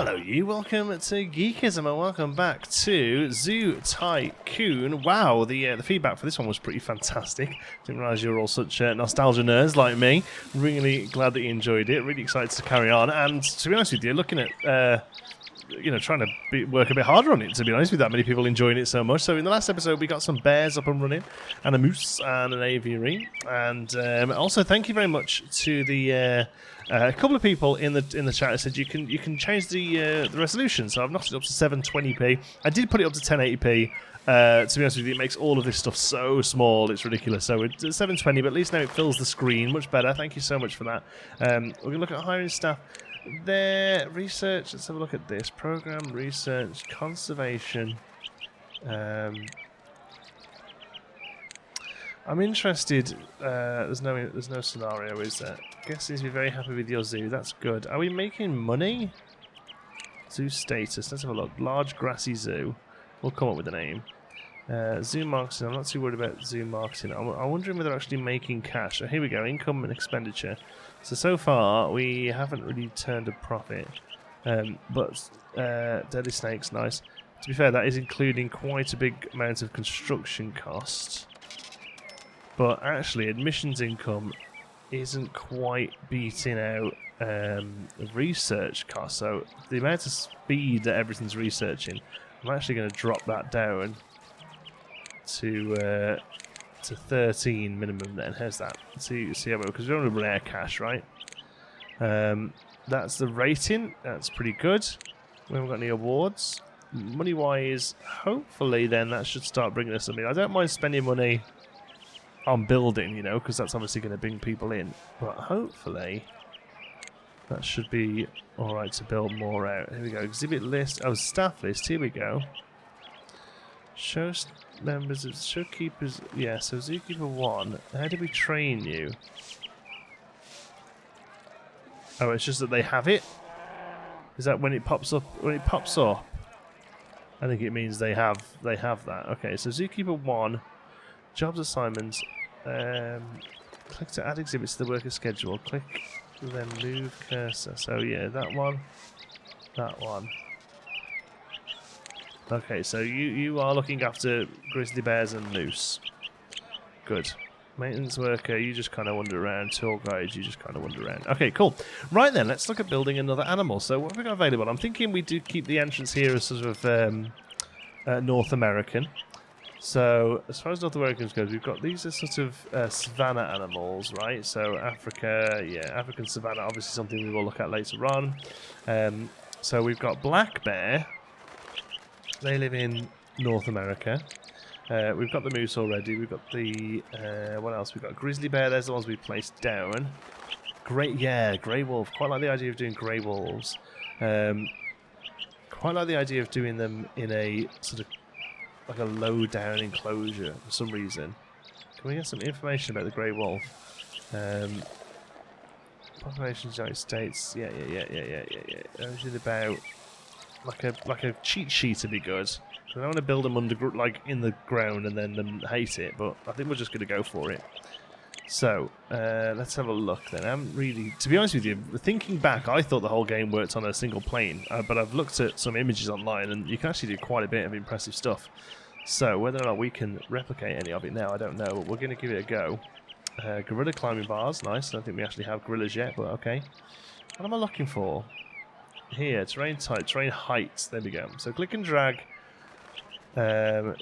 Hello you, welcome to Geekism and welcome back to Zoo Tycoon. Wow, the feedback for this one was pretty fantastic. Didn't realise you were all such nostalgia nerds like me. Really glad that you enjoyed it, really excited to carry on, and to be honest with you, looking at trying to work a bit harder on it, to be honest, with that many people enjoying it so much. So in the last episode we got some bears up and running, and a moose and an aviary, and also thank you very much to the a couple of people in the chat that said you can change the resolution. So I've knocked it up to 720p. I did put it up to 1080p. To be honest with you, it makes all of this stuff so small, it's ridiculous. So it's 720, but at least now it fills the screen much better. Thank you so much for that. We're going to look at hiring staff. There, research, let's have a look at this. Program, research, conservation. I'm interested, there's no scenario, is there? Guest seems to be very happy with your zoo, that's good. Are we making money? Zoo status, let's have a look. Large grassy zoo. We'll come up with a name. Zoo marketing, I'm not too worried about zoo marketing. I'm wondering whether they're actually making cash. Oh, here we go, income and expenditure. So far, we haven't really turned a profit. But deadly snakes, nice. To be fair, that is including quite a big amount of construction cost. But actually, admissions income isn't quite beating out research costs. So the amount of speed that everything's researching, I'm actually going to drop that down to 13 minimum. Then how's that? See how it, because we're on a rare cash, right? That's the rating. That's pretty good. We haven't got any awards. Money wise, hopefully, then that should start bringing us something. I don't mind spending money on building, because that's obviously going to bring people in. But hopefully, that should be alright to build more out. Here we go. Exhibit list. Oh, staff list. Here we go. Show members of showkeepers. Yeah, so Zookeeper 1. How did we train you? Oh, it's just that they have it? Is that when it pops up? When it pops up, I think it means they have that. Okay, so Zookeeper 1. Jobs assignments. Click to add exhibits to the worker schedule. Click, then move cursor. So yeah, that one. That one. Okay, so you are looking after grizzly bears and moose. Good. Maintenance worker, you just kind of wander around. Tour guide, you just kind of wander around. Okay, cool. Right then, let's look at building another animal. So what have we got available? I'm thinking we do keep the entrance here as sort of North American. So, as far as North Americans goes, we've got these are sort of savanna animals, right? So, Africa, yeah, African savanna, obviously something we will look at later on. So, we've got black bear. They live in North America. We've got the moose already. We've got the, what else? We've got grizzly bear. There's the ones we placed down. Grey wolf. Quite like the idea of doing grey wolves. Quite like the idea of doing them in a sort of like a low down enclosure for some reason. Can we get some information about the grey wolf? Population of the United States. Yeah. Everything about like a cheat sheet would be good. I don't want to build them in the ground and then them hate it, but I think we're just going to go for it. So let's have a look then. I'm really, to be honest with you, thinking back, I thought the whole game worked on a single plane, but I've looked at some images online and you can actually do quite a bit of impressive stuff. So whether or not we can replicate any of it now, I don't know, but we're going to give it a go. Gorilla climbing bars, nice. I don't think we actually have gorillas yet, but okay. What am I looking for? Here, terrain type, terrain heights. There we go. So click and drag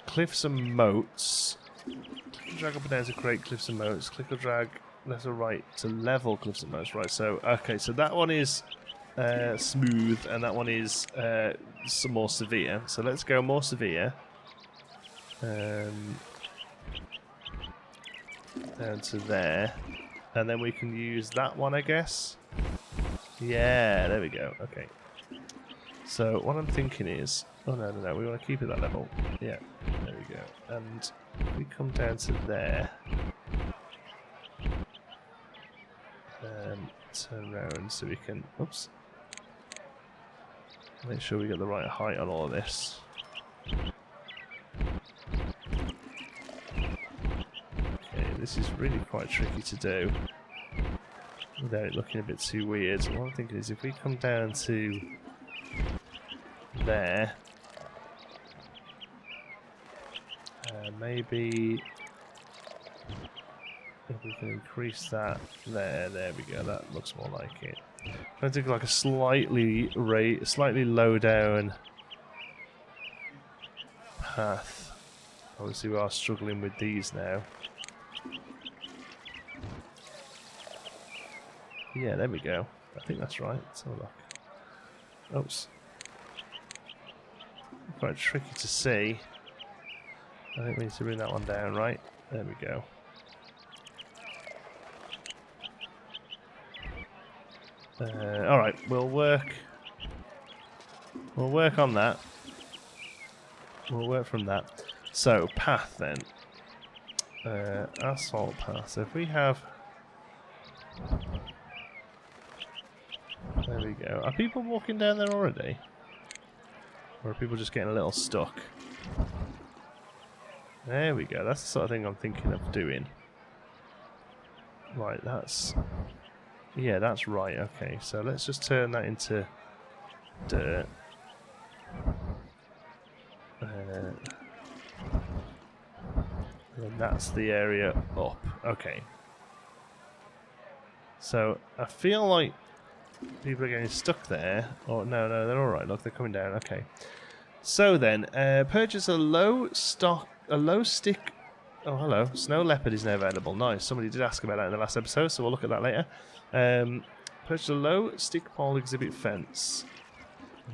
cliffs and moats. Click and drag up and down to create cliffs and moats. Click or drag left or right to level cliffs and moats. Right, so, okay, so that one is smooth and that one is some more severe. So let's go more severe. Down to there. And then we can use that one, I guess. Yeah, there we go. Okay. So what I'm thinking is... Oh, no. We want to keep it that level. Yeah, there we go. And we come down to there. Turn around so we can... Oops. Make sure we get the right height on all of this. Okay, this is really quite tricky to do without it looking a bit too weird. What I'm thinking is if we come down to there. Maybe if we can increase that there. There we go. That looks more like it. I think like a slightly low down path. Obviously, we are struggling with these now. Yeah, there we go. I think that's right. Let's have a look. Oops. Quite tricky to see. I think we need to bring that one down, right? There we go. Alright, we'll work on that. We'll work from that. So, path then. Asphalt path. So if we have... There we go. Are people walking down there already? Or are people just getting a little stuck? There we go. That's the sort of thing I'm thinking of doing. Right, that's... Yeah, that's right. Okay, so let's just turn that into dirt. And that's the area up. Okay. So, I feel like people are getting stuck there. Oh, no, they're alright. Look, they're coming down. Okay. So then, purchase a low stick... Oh, hello. Snow leopard is now available. Nice. Somebody did ask about that in the last episode, so we'll look at that later. Purchase a low stick pole exhibit fence.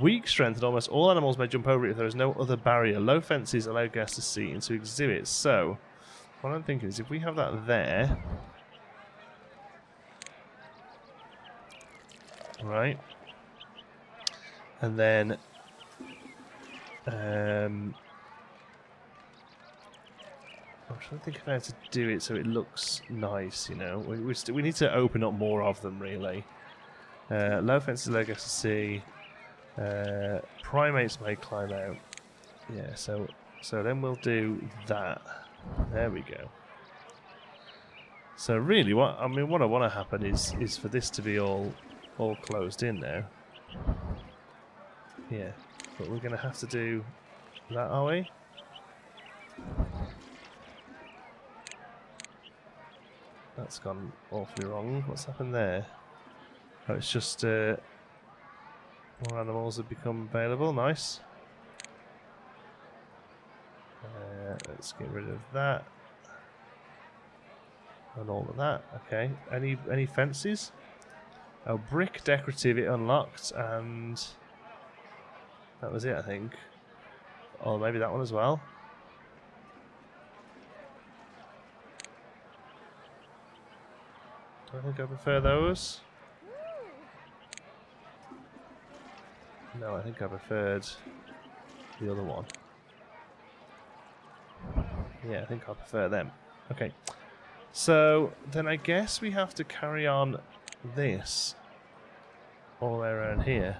Weak strength, and almost all animals may jump over it if there is no other barrier. Low fences allow guests to see into exhibits. So, what I'm thinking is if we have that there... Right. And then... I'm trying to think of how to do it so it looks nice, you know. We need to open up more of them, really. Low fences allow guests to see. Primates may climb out. Yeah, so then we'll do that. There we go. So really, what I want to happen is for this to be all closed in now. Yeah, but we're going to have to do that, are we? That's gone awfully wrong. What's happened there? Oh, it's just more animals have become available. Nice. Let's get rid of that and all of that. Okay. Any fences? Oh, brick decorative. It unlocked, and that was it, I think. Oh, maybe that one as well. I think I prefer those. No, I think I preferred the other one. Yeah, I think I prefer them. Okay. So, then I guess we have to carry on this all the way around here.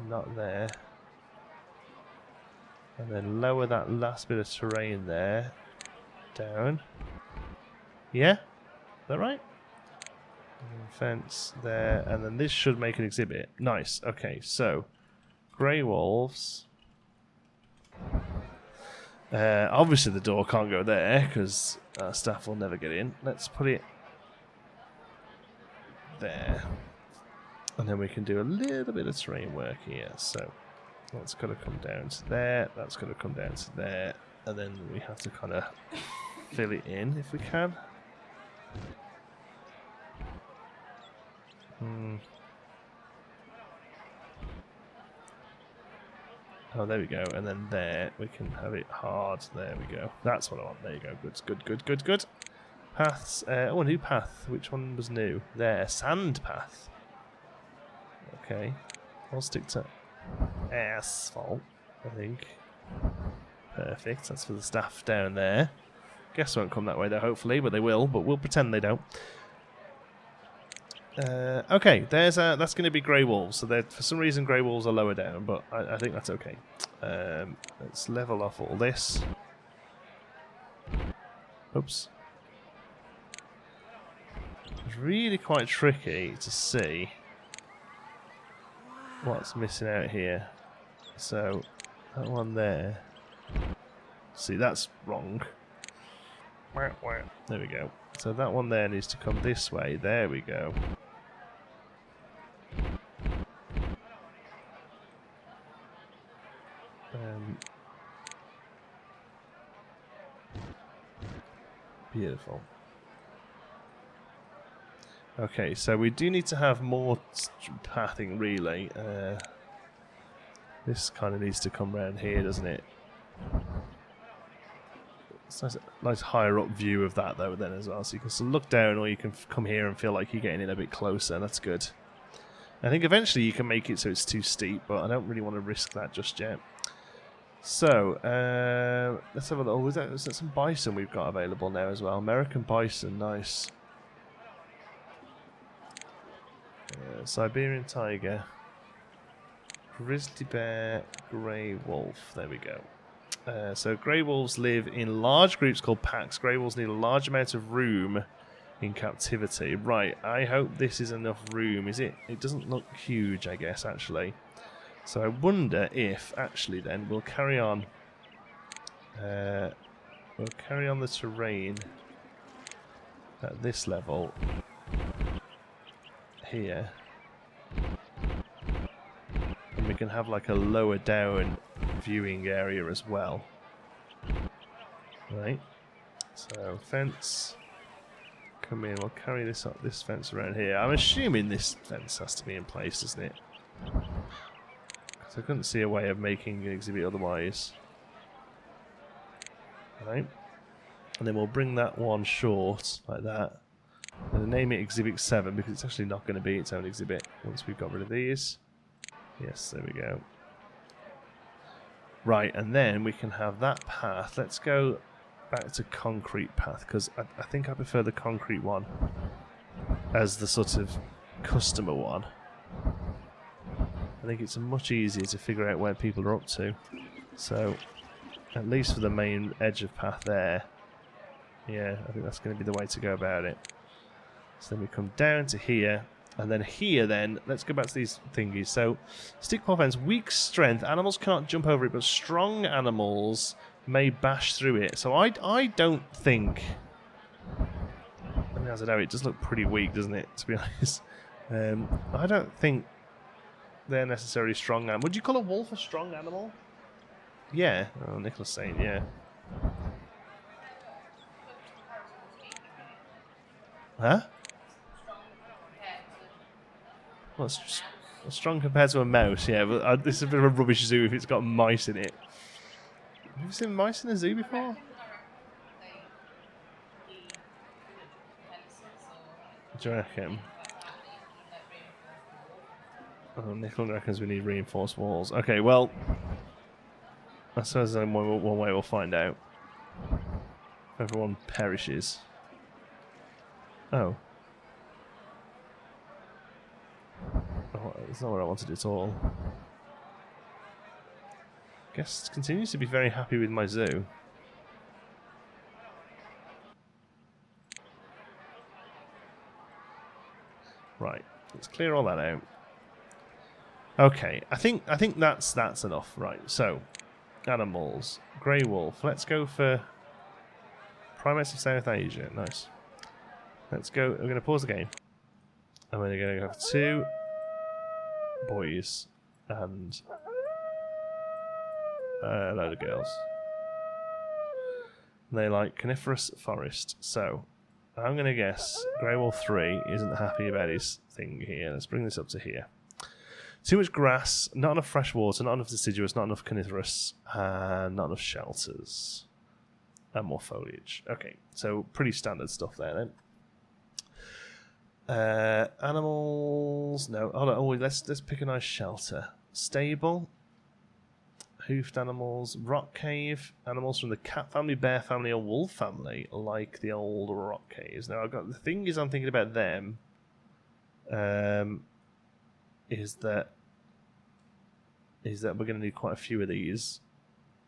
Not there. And then lower that last bit of terrain there down. Yeah? Is that right? And fence there, and then this should make an exhibit. Nice. Okay, so grey wolves. Obviously the door can't go there because staff will never get in. Let's put it there. And then we can do a little bit of terrain work here. So that's got to come down to there. That's got to come down to there. And then we have to kind of fill it in if we can. Oh, there we go. And then there, we can have it hard. There we go. That's what I want. There you go. Good. Paths. Oh, a new path. Which one was new? There. Sand path. Okay. I'll stick to asphalt, I think. Perfect. That's for the staff down there. Guests won't come that way though, hopefully, but they will. But we'll pretend they don't. Okay, that's going to be grey wolves. So for some reason grey wolves are lower down, but I think that's okay. Let's level off all this. Oops. really quite tricky to see what's missing out here. So, that one there. See, that's wrong. There we go. So that one there needs to come this way. There we go. Beautiful. Okay, so we do need to have more pathing, really. This kind of needs to come round here, doesn't it? It's a nice higher up view of that, though, then as well. So you can sort of look down, or you can come here and feel like you're getting in a bit closer. That's good. I think eventually you can make it so it's too steep, but I don't really want to risk that just yet. So, let's have a look. Oh, is that some bison we've got available now as well? American bison, nice. Siberian tiger, grizzly bear, grey wolf. There we go. So grey wolves live in large groups called packs. Grey wolves need a large amount of room in captivity. Right, I hope this is enough room. Is it? It doesn't look huge, I guess, actually. So I wonder if, actually, then, we'll carry on. We'll carry on the terrain at this level here. And we can have like a lower down viewing area as well. Right. So fence. Come in, we'll carry this up, this fence around here. I'm assuming this fence has to be in place, doesn't it? I couldn't see a way of making an exhibit otherwise. Right. And then we'll bring that one short, like that. And name it Exhibit 7, because it's actually not going to be its own exhibit once we've got rid of these. Yes, there we go. Right, and then we can have that path. Let's go back to concrete path, because I think I prefer the concrete one as the sort of customer one. I think it's much easier to figure out where people are up to. So, at least for the main edge of path there, yeah, I think that's going to be the way to go about it. So then we come down to here, and then here then, let's go back to these thingies. So, stick paw fence, weak strength, animals cannot jump over it, but strong animals may bash through it. So I don't think, I mean, as I know, it does look pretty weak, doesn't it, to be honest. I don't think they're necessarily strong animals. Would you call a wolf a strong animal? Yeah. Oh, Nicola's saying, yeah. Huh? Well, it's strong compared to a mouse, yeah. But this is a bit of a rubbish zoo if it's got mice in it. Have you seen mice in a zoo before? Do you reckon? Oh, Nicola reckons we need reinforced walls. Okay, well, I suppose there's only one way we'll find out. Everyone perishes. Oh. Oh, that's not what I wanted at all. Guest continues to be very happy with my zoo. Right, let's clear all that out. Okay, I think that's enough. Right, so animals, grey wolf. Let's go for primates of South Asia. Nice. Let's go. We're going to pause the game. And we're going to have 2 boys and a load of girls. And they like coniferous forest. So I'm going to guess Grey Wolf 3 isn't happy about his thing here. Let's bring this up to here. Too much grass, not enough fresh water, not enough deciduous, not enough coniferous, and not enough shelters. And more foliage. Okay, so pretty standard stuff there then. Animals, no. Hold on. Oh, let's pick a nice shelter. Stable, hoofed animals, rock cave, animals from the cat family, bear family, or wolf family, like the old rock caves. Now, the thing is, I'm thinking about them. Is that we're going to need quite a few of these,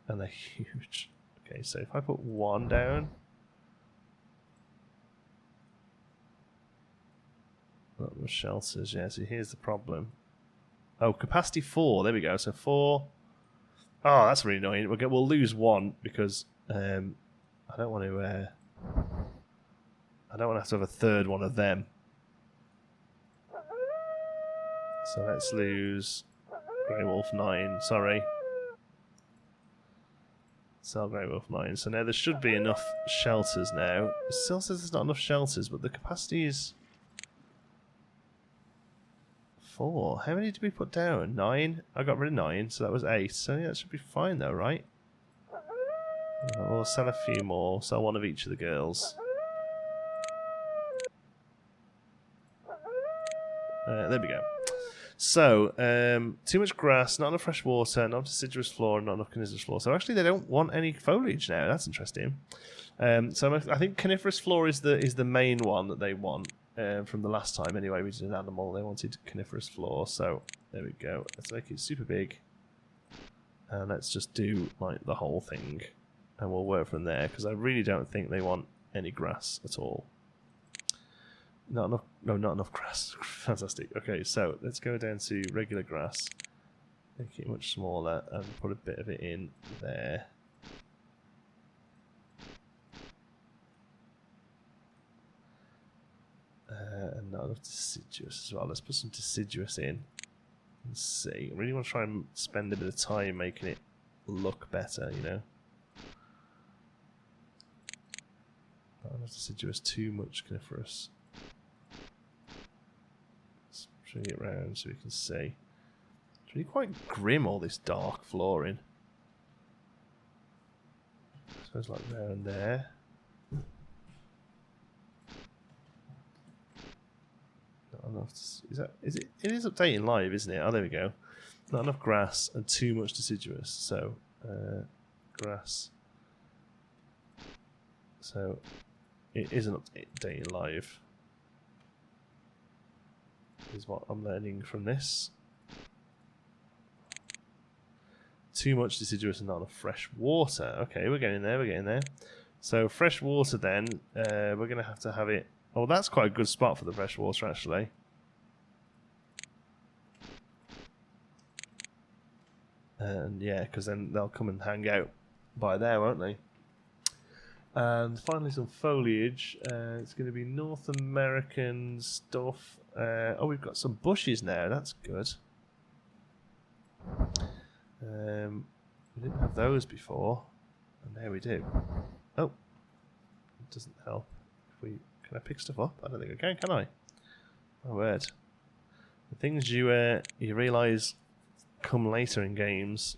and they're huge. Okay, so if I put 1 down, Not enough shelters, yeah, so here's the problem. Oh, capacity 4, there we go, so 4. Oh, that's really annoying. We'll lose 1 because I don't want to have to have a third one of them. So let's lose Grey Wolf 9, sorry. Sell Grey Wolf 9. So now there should be enough shelters now. It still says there's not enough shelters, but the capacity is 4. How many did we put down? 9? I got rid of 9, so that was 8. So yeah, that should be fine though, right? We'll sell a few more. Sell one of each of the girls. There we go. So, too much grass, not enough fresh water, not enough deciduous flora, not enough coniferous flora. So actually they don't want any foliage now. That's interesting. So I think coniferous flora is the main one that they want. From the last time anyway, we did an animal. They wanted coniferous flora. So there we go. Let's make it super big. And let's just do like the whole thing. And we'll work from there, because I really don't think they want any grass at all. Not enough. No, not enough grass. Fantastic. Okay, so let's go down to regular grass. Make it much smaller and put a bit of it in there. And not enough deciduous as well. Let's put some deciduous in. Let's see. I really want to try and spend a bit of time making it look better, you know. Not enough deciduous, too much coniferous. Bring it round so we can see. It's really quite grim, all this dark flooring. I suppose like there and there. Not enough. It is updating live, isn't it? Oh, there we go. Not enough grass and too much deciduous. So grass. So it isn't updating live. Is what I'm learning from this. Too much deciduous and not enough fresh water. Okay, we're getting there, we're getting there. So fresh water then, we're going to have it... Oh, that's quite a good spot for the fresh water actually. And yeah, because then they'll come and hang out by there, won't they? And finally some foliage. It's going to be North American stuff. Oh, we've got some bushes now. That's good. We didn't have those before. And there we do. Oh. It doesn't help. Can I pick stuff up? I don't think I can I? My word. The things you realise come later in games.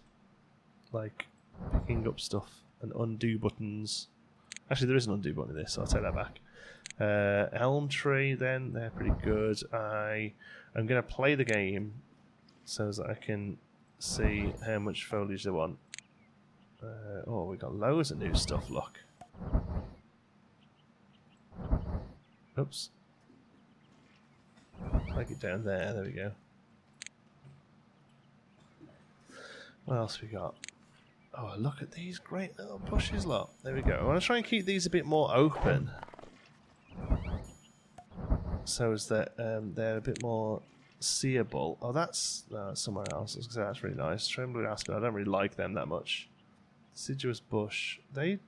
Like picking up stuff and undo buttons. Actually, there is an undo button in this, so I'll take that back. Elm tree, then, they're pretty good. I'm going to play the game so that I can see how much foliage they want. Oh, we got loads of new stuff, look. Oops. Take it down there we go. What else we got? Oh, look at these great little bushes, look. There we go. I want to try and keep these a bit more open. So as that they're a bit more seeable. Oh, that's somewhere else. I was going to say that's really nice. Trembling aspen, I don't really like them that much. Deciduous bush. They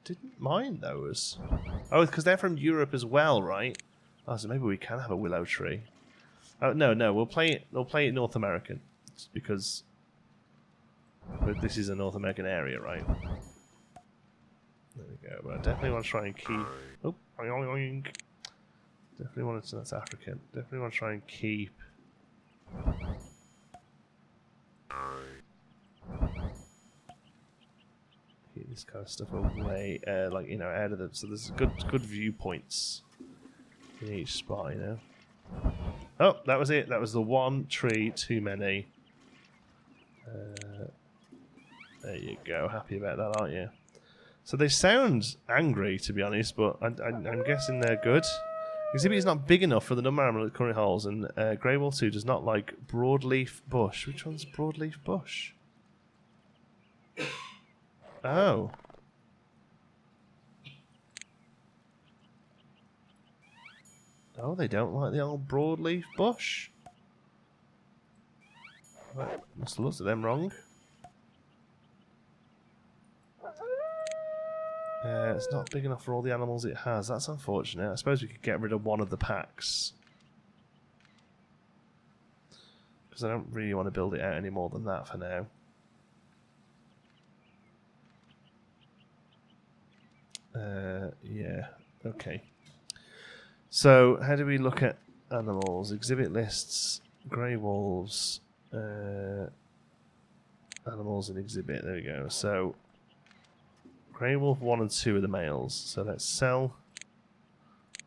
didn't mind those. Oh, because they're from Europe as well, right? Oh, so maybe we can have a willow tree. Oh, no, we'll play it North American. Just because... But this is a North American area, right? There we go. But I definitely want to try and keep... Oh, oink. Definitely want to... That's African. Definitely want to try and keep... Keep this kind of stuff away, like, you know, out of the... So there's good viewpoints in each spot, you know? Oh, that was it. That was the one tree too many. There you go. Happy about that, aren't you? So they sound angry, to be honest, but I'm guessing they're good. Exhibit is not big enough for the number of animals it currently holds, and Grey Wolf 2 does not like broadleaf bush. Which one's broadleaf bush? Oh. Oh, they don't like the old broadleaf bush. Well, must have looked at them wrong. It's not big enough for all the animals it has. That's unfortunate. I suppose we could get rid of one of the packs. Because I don't really want to build it out any more than that for now. Yeah, okay. So, how do we look at animals? Exhibit lists, grey wolves, animals in exhibit. There we go. So, grey wolf 1 and 2 are the males. So let's sell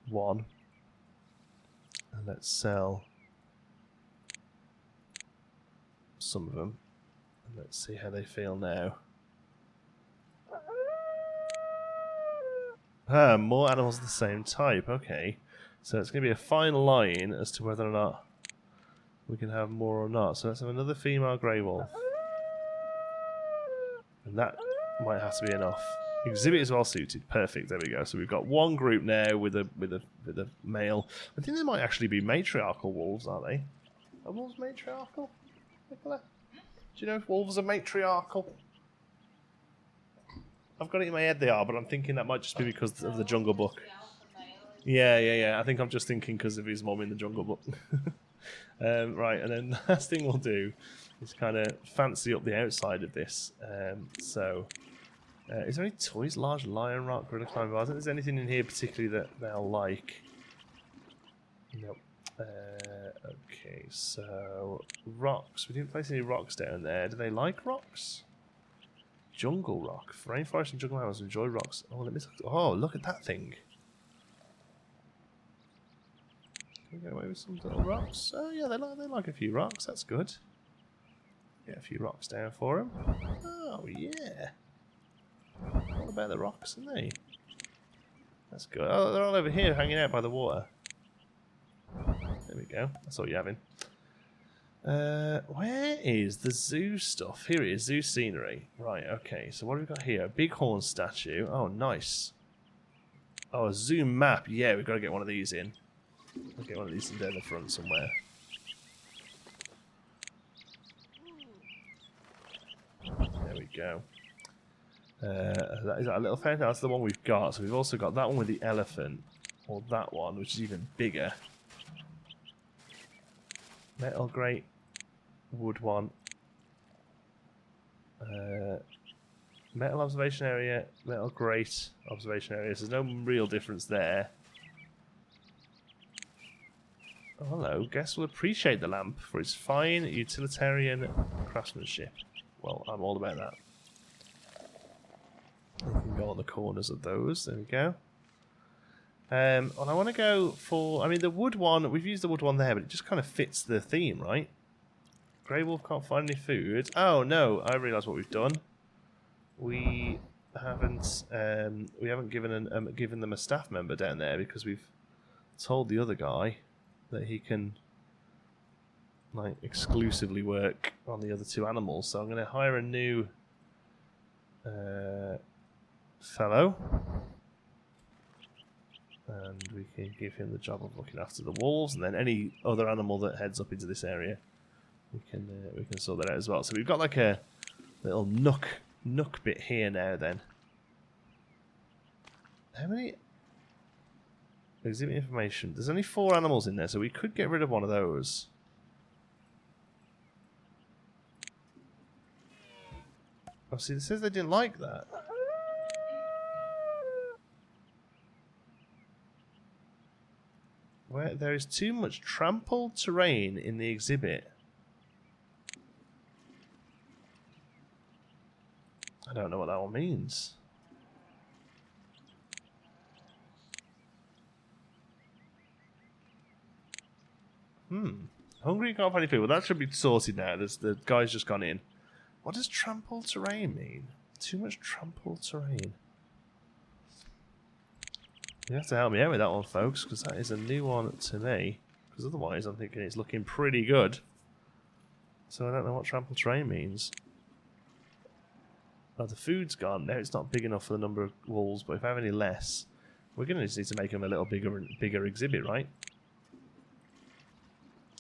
1. And let's sell some of them. And let's see how they feel now. Ah, more animals of the same type. Okay. So it's going to be a fine line as to whether or not we can have more or not. So let's have another female grey wolf. And that might have to be enough. Exhibit is well suited. Perfect. There we go. So we've got one group now with a male. I think they might actually be matriarchal wolves, aren't they? Are wolves matriarchal, Nicola? Do you know if wolves are matriarchal? I've got it in my head they are, but I'm thinking that might just be because of the Jungle Book. Yeah. I think I'm just thinking because of his mom in the Jungle Book. Right, and then the last thing we'll do is kind of fancy up the outside of this. Is there any toys? Large lion rock, gorilla climber. I don't think there's anything in here particularly that they'll like. Nope. Okay, so rocks. We didn't place any rocks down there. Do they like rocks? Jungle rock. Rainforest and jungle animals enjoy rocks. Oh, look at that thing. Can we get away with some little rocks? Oh yeah, they like a few rocks. That's good. Get a few rocks down for them. Oh yeah. All about the rocks, aren't they? That's good. Oh, they're all over here hanging out by the water. There we go. That's all you're having. Where is the zoo stuff? Here it is, zoo scenery. Right, okay, so what have we got here? A bighorn statue. Oh, nice. Oh, a zoo map. Yeah, we've got to get one of these in. We'll get one of these in down the front somewhere. There we go. Is that a little fountain? That's the one we've got. So we've also got that one with the elephant. Or that one, which is even bigger. Metal grate. Wood one. Metal observation area. Metal grate observation area. So there's no real difference there. Oh, hello. Guests will appreciate the lamp for its fine utilitarian craftsmanship. Well, I'm all about that. You can go on the corners of those. There we go. And I want to go for... I mean, the wood one... We've used the wood one there, but it just kind of fits the theme, right? Grey wolf can't find any food. Oh, no. I realise what we've done. We haven't given them a staff member down there because we've told the other guy that he can like exclusively work on the other two animals. So I'm going to hire a new fellow, and we can give him the job of looking after the wolves, and then any other animal that heads up into this area, we can sort that out as well. So we've got like a little nook bit here now. Then how many? Exhibit information. There's only 4 animals in there, so we could get rid of one of those. Oh, see, it says they didn't like that. Where there is too much trampled terrain in the exhibit. I don't know what that one means. Hungry, can't find any food. Well, that should be sorted now. The guy's just gone in. What does trampled terrain mean? Too much trampled terrain. You have to help me out with that one, folks, because that is a new one to me. Because otherwise, I'm thinking it's looking pretty good. So I don't know what trampled terrain means. Oh, the food's gone. Now it's not big enough for the number of wolves, but if I have any less, we're going to just need to make them a little bigger exhibit, right?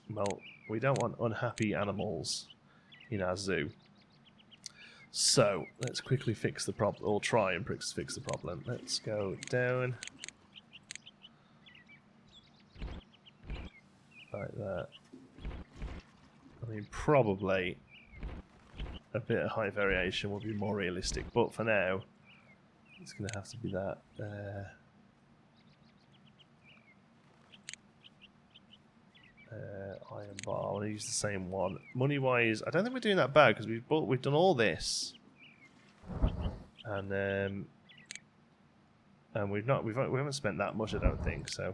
Well, we don't want unhappy animals in our zoo. So, let's quickly fix the problem, or try and fix the problem. Let's go down. Like that. I mean, probably a bit of height variation would be more realistic, but for now, it's going to have to be that. Iron bar. I want to use the same one. Money wise, I don't think we're doing that bad because we've done all this, and we haven't spent that much. I don't think so.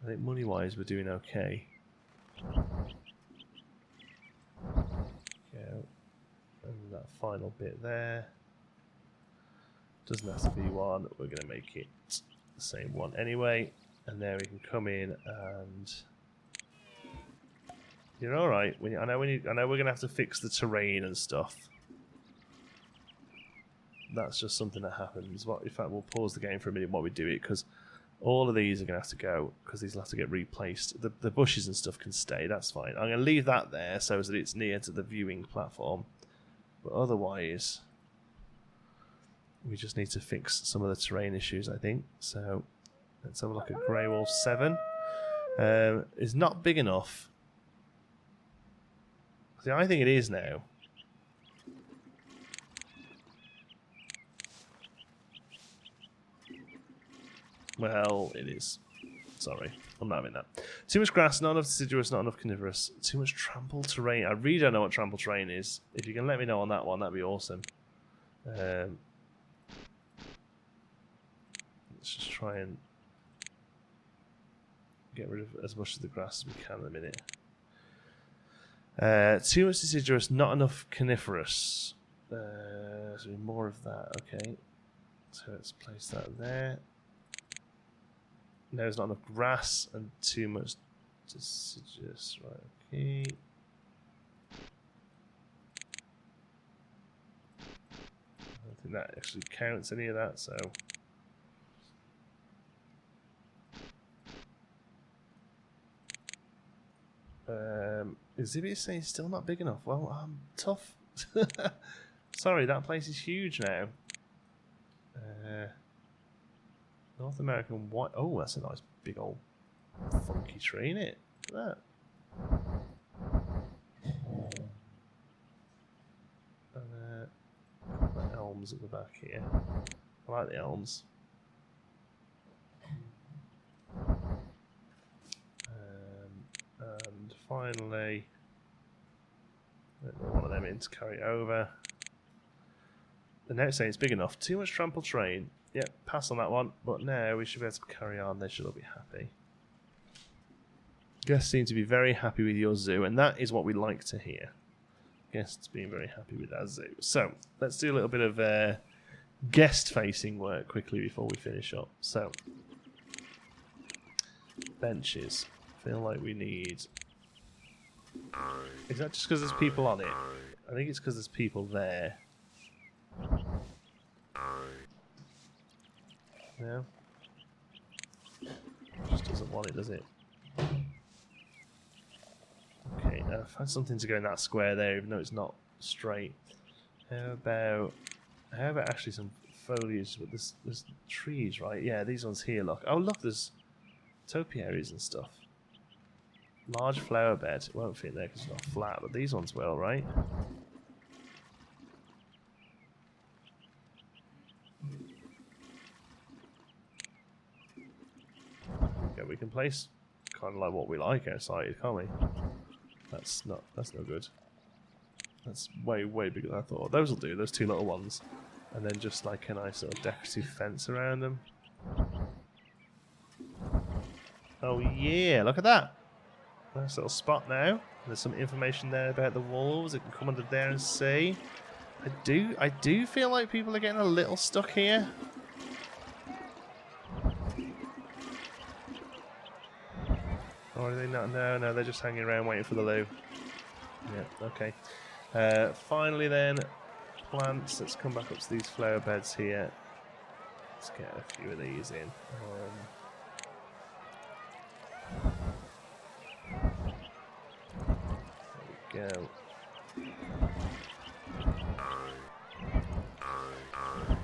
I think money wise we're doing okay. Go, and that final bit there doesn't have to be one. We're going to make it the same one anyway, and there we can come in and. You're all right. I know we're gonna have to fix the terrain and stuff. That's just something that happens. In fact, we'll pause the game for a minute while we do it because all of these are gonna have to go because these will have to get replaced. The bushes and stuff can stay. That's fine. I'm gonna leave that there so that it's near to the viewing platform. But otherwise, we just need to fix some of the terrain issues, I think. So let's have a look at Grey Wolf 7. It's not big enough. See, I think it is now. Well, it is. Sorry, I'm not having that. Too much grass, not enough deciduous, not enough coniferous. Too much trampled terrain. I really don't know what trampled terrain is. If you can let me know on that one, that'd be awesome. Let's just try and get rid of as much of the grass as we can in a minute. Too much deciduous, not enough coniferous. So more of that, okay. So let's place that there. No, there's not enough grass and too much deciduous, right, okay. I don't think that actually counts any of that, so. Exhibit is saying still not big enough. Well, I'm tough. Sorry, that place is huge now. North American white. Oh, that's a nice big old funky tree, isn't it? Look at that. And the elms at the back here. I like the elms. And finally, one of them in to carry over. The note's saying it's big enough. Too much trampled terrain. Yep, pass on that one. But now we should be able to carry on. They should all be happy. Guests seem to be very happy with your zoo, and that is what we like to hear. Guests being very happy with our zoo. So let's do a little bit of guest-facing work quickly before we finish up. So benches. Feel like we need. Is that just because there's people on it? I think it's because there's people there. No? Just doesn't want it, does it? Okay, now find something to go in that square there, even though it's not straight. How about actually some foliage? But there's trees, right? Yeah, these ones here. Look. Oh, look, there's topiaries and stuff. Large flower bed. It won't fit there because it's not flat, but these ones will, right? Okay, we can place kind of like what we like outside, can't we? That's no good. That's way bigger than I thought. Those will do. Those two little ones, and then just like a nice little decorative fence around them. Oh yeah! Look at that. Nice little spot now. There's some information there about the wolves. It can come under there and see. I do feel like people are getting a little stuck here. Or are they not? No, they're just hanging around waiting for the loo. Yeah, okay. Finally then, plants. Let's come back up to these flower beds here. Let's get a few of these in. go.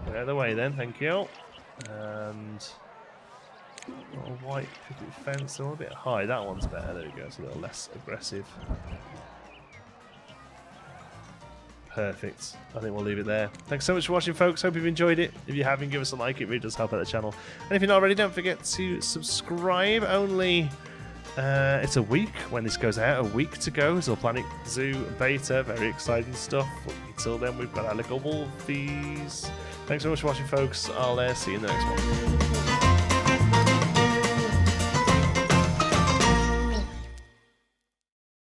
Get out of the way then, thank you. And a white picket fence, a little bit high. That one's better. There we go. It's a little less aggressive. Perfect. I think we'll leave it there. Thanks so much for watching, folks. Hope you've enjoyed it. If you haven't, give us a like. It really does help out the channel. And if you're not already, don't forget to subscribe. Only it's a week when this goes out. A week to go. So Planet Zoo beta. Very exciting stuff. Until then, we've got our little wolfies. Thanks so much for watching, folks. I'll see you in the next one.